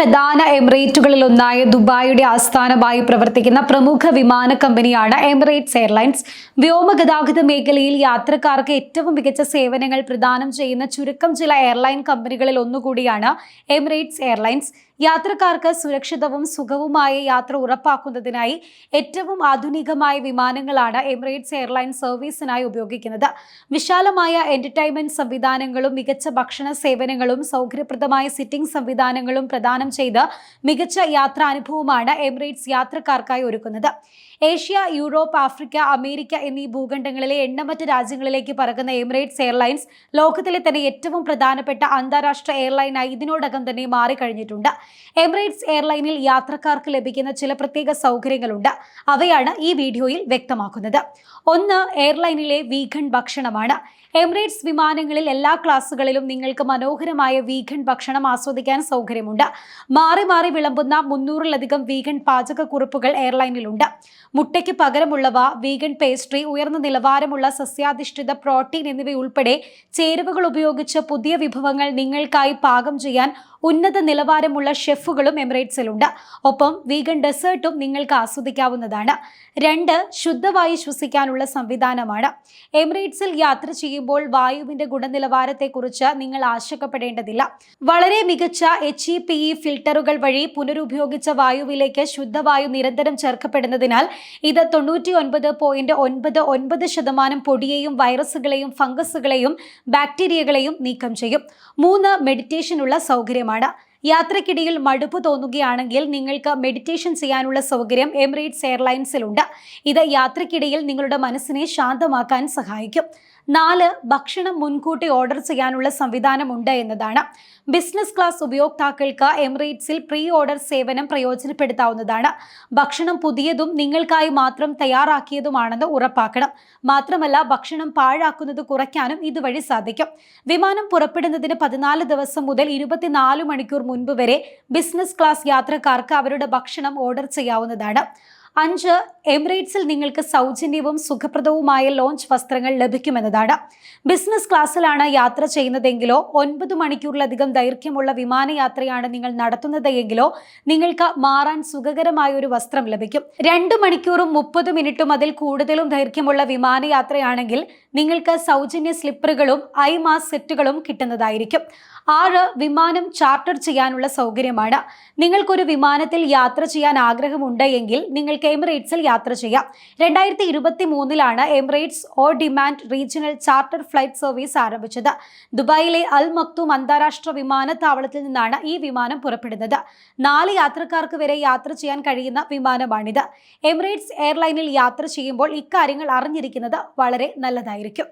പ്രധാന എമിറേറ്റുകളിലൊന്നായ ദുബായിയുടെ ആസ്ഥാനമായി പ്രവർത്തിക്കുന്ന പ്രമുഖ വിമാന കമ്പനിയാണ് എമിറേറ്റ്സ് എയർലൈൻസ്. വ്യോമഗതാഗത മേഖലയിൽ യാത്രക്കാർക്ക് ഏറ്റവും മികച്ച സേവനങ്ങൾ പ്രദാനം ചെയ്യുന്ന ചുരുക്കം ചില എയർലൈൻ കമ്പനികളിൽ ഒന്നുകൂടിയാണ് എമിറേറ്റ്സ് എയർലൈൻസ്. യാത്രക്കാർക്ക് സുരക്ഷിതവും സുഖവുമായ യാത്ര ഉറപ്പാക്കുന്നതിനായി ഏറ്റവും ആധുനികമായ വിമാനങ്ങളാണ് എമിറേറ്റ്സ് എയർലൈൻസ് സർവീസിനായി ഉപയോഗിക്കുന്നത്. വിശാലമായ എന്റർടൈൻമെന്റ് സംവിധാനങ്ങളും മികച്ച ഭക്ഷണ സേവനങ്ങളും സൗകര്യപ്രദമായ സിറ്റിംഗ് സംവിധാനങ്ങളും പ്രദാനം ചെയ്ത് മികച്ച യാത്രാനുഭവമാണ് എമിറേറ്റ്സ് യാത്രക്കാർക്കായി ഒരുക്കുന്നത്. ഏഷ്യ, യൂറോപ്പ്, ആഫ്രിക്ക, അമേരിക്ക എന്നീ ഭൂഖണ്ഡങ്ങളിലെ എണ്ണമറ്റ രാജ്യങ്ങളിലേക്ക് പറക്കുന്ന എമിറേറ്റ്സ് എയർലൈൻസ് ലോകത്തിലെ തന്നെ ഏറ്റവും പ്രധാനപ്പെട്ട അന്താരാഷ്ട്ര എയർലൈനായി ഇതിനോടകം തന്നെ മാറിക്കഴിഞ്ഞിട്ടുണ്ട്. എമിറേറ്റ്സ് എയർലൈനിൽ യാത്രക്കാർക്ക് ലഭിക്കുന്ന ചില പ്രത്യേക സൗകര്യങ്ങളുണ്ട്. അവയാണ് ഈ വീഡിയോയിൽ വ്യക്തമാക്കുന്നത്. ഒന്ന്, എയർലൈനിലെ വീഗൻ ഭക്ഷണമാണ്. എമിറേറ്റ്സ് വിമാനങ്ങളിൽ എല്ലാ ക്ലാസുകളിലും നിങ്ങൾക്ക് മനോഹരമായ വീഗൻ ഭക്ഷണം ആസ്വദിക്കാൻ സൗകര്യമുണ്ട്. മാറി മാറി വിളമ്പുന്ന 300-ലധികം വീഗൻ പാചകക്കുറിപ്പുകൾ എയർലൈനിലുണ്ട്. മുട്ടയ്ക്ക് പകരമുള്ളവ, വീഗൻ പേസ്ട്രി, ഉയർന്ന നിലവാരമുള്ള സസ്യാധിഷ്ഠിത പ്രോട്ടീൻ എന്നിവയുൾപ്പെടെ ചേരുവകൾ ഉപയോഗിച്ച് പുതിയ വിഭവങ്ങൾ നിങ്ങൾക്കായി പാകം ചെയ്യാൻ ഉന്നത നിലവാരമുള്ള ഷെഫുകളും എമിറേറ്റ്സിലുണ്ട്. ഒപ്പം വീഗൻ ഡെസേർട്ടും നിങ്ങൾക്ക് ആസ്വദിക്കാവുന്നതാണ്. 2, ശുദ്ധവായു ശ്വസിക്കാനുള്ള സംവിധാനമാണ്. എമിറേറ്റ്സിൽ യാത്ര ചെയ്യുമ്പോൾ വായുവിന്റെ ഗുണനിലവാരത്തെക്കുറിച്ച് നിങ്ങൾ ആശങ്കപ്പെടേണ്ടതില്ല. വളരെ മികച്ച HEPE ഫിൽട്ടറുകൾ വഴി പുനരുപയോഗിച്ച വായുവിലേക്ക് ശുദ്ധവായു നിരന്തരം ചേർക്കപ്പെടുന്നതിനാൽ ഇത് 99.99% പൊടിയെയും വൈറസുകളെയും ഫംഗസുകളെയും ബാക്ടീരിയകളെയും നീക്കം ചെയ്യും. 3, മെഡിറ്റേഷനുള്ള സൗകര്യമാണ്. യാത്രക്കിടയിൽ മടുപ്പ് തോന്നുകയാണെങ്കിൽ നിങ്ങൾക്ക് മെഡിറ്റേഷൻ ചെയ്യാനുള്ള സൗകര്യം എമിറേറ്റ്സ് എയർലൈൻസിലുണ്ട്. ഇത് യാത്രക്കിടയിൽ നിങ്ങളുടെ മനസ്സിനെ ശാന്തമാക്കാൻ സഹായിക്കും. 4, ഭക്ഷണം മുൻകൂട്ടി ഓർഡർ ചെയ്യാനുള്ള സംവിധാനമുണ്ട് എന്നതാണ്. ബിസിനസ് ക്ലാസ് ഉപയോക്താക്കൾക്ക് എമിറേറ്റ്സിൽ പ്രീ ഓർഡർ സേവനം പ്രയോജനപ്പെടുത്താവുന്നതാണ്. ഭക്ഷണം പുതിയതും നിങ്ങൾക്കായി മാത്രം തയ്യാറാക്കിയതുമാണെന്ന് ഉറപ്പാക്കണം. മാത്രമല്ല, ഭക്ഷണം പാഴാക്കുന്നത് കുറയ്ക്കാനും ഇതുവഴി സാധിക്കും. വിമാനം പുറപ്പെടുന്നതിന് 14 ദിവസം മുതൽ 24 മണിക്കൂർ മുൻപ് വരെ ബിസിനസ് ക്ലാസ് യാത്രക്കാർക്ക് അവരുടെ ഭക്ഷണം ഓർഡർ ചെയ്യാവുന്നതാണ്. 5, എമിറേറ്റ്സിൽ നിങ്ങൾക്ക് സൗജന്യവും സുഖപ്രദവുമായ ലോഞ്ച് വസ്ത്രങ്ങൾ ലഭിക്കുമെന്നതാണ്. ബിസിനസ് ക്ലാസ്സിലാണ് യാത്ര ചെയ്യുന്നതെങ്കിലോ 9 മണിക്കൂറിലധികം ദൈർഘ്യമുള്ള വിമാനയാത്രയാണ് നിങ്ങൾ നടത്തുന്നതെങ്കിലോ നിങ്ങൾക്ക് മാറാൻ സുഖകരമായ ഒരു വസ്ത്രം ലഭിക്കും. 2 മണിക്കൂറും 30 മിനിറ്റും അതിൽ കൂടുതലും ദൈർഘ്യമുള്ള വിമാനയാത്രയാണെങ്കിൽ നിങ്ങൾക്ക് സൗജന്യ സ്ലിപ്പറുകളും ഐ മാസ്ക് സെറ്റുകളും കിട്ടുന്നതായിരിക്കും. 6, വിമാനം ചാർട്ടർ ചെയ്യാനുള്ള സൗകര്യമാണ്. നിങ്ങൾക്കൊരു വിമാനത്തിൽ യാത്ര ചെയ്യാൻ ആഗ്രഹമുണ്ട് എങ്കിൽ നിങ്ങൾക്ക് എമിറേറ്റ്സിൽ യാത്ര ചെയ്യാം. 2023 Emirates on demand regional charter flight service ആരംഭിച്ചത്. ദുബായിലെ അൽ മക്തൂം അന്താരാഷ്ട്ര വിമാനത്താവളത്തിൽ നിന്നാണ് ഈ വിമാനം പുറപ്പെടുന്നത്. 4 യാത്രക്കാർക്ക് വരെ യാത്ര ചെയ്യാൻ കഴിയുന്ന വിമാനമാണിത്. എമിറേറ്റ്സ് എയർലൈനിൽ യാത്ര ചെയ്യുമ്പോൾ ഇക്കാര്യങ്ങൾ അറിഞ്ഞിരിക്കുന്നത് വളരെ നല്ലതായിരിക്കും.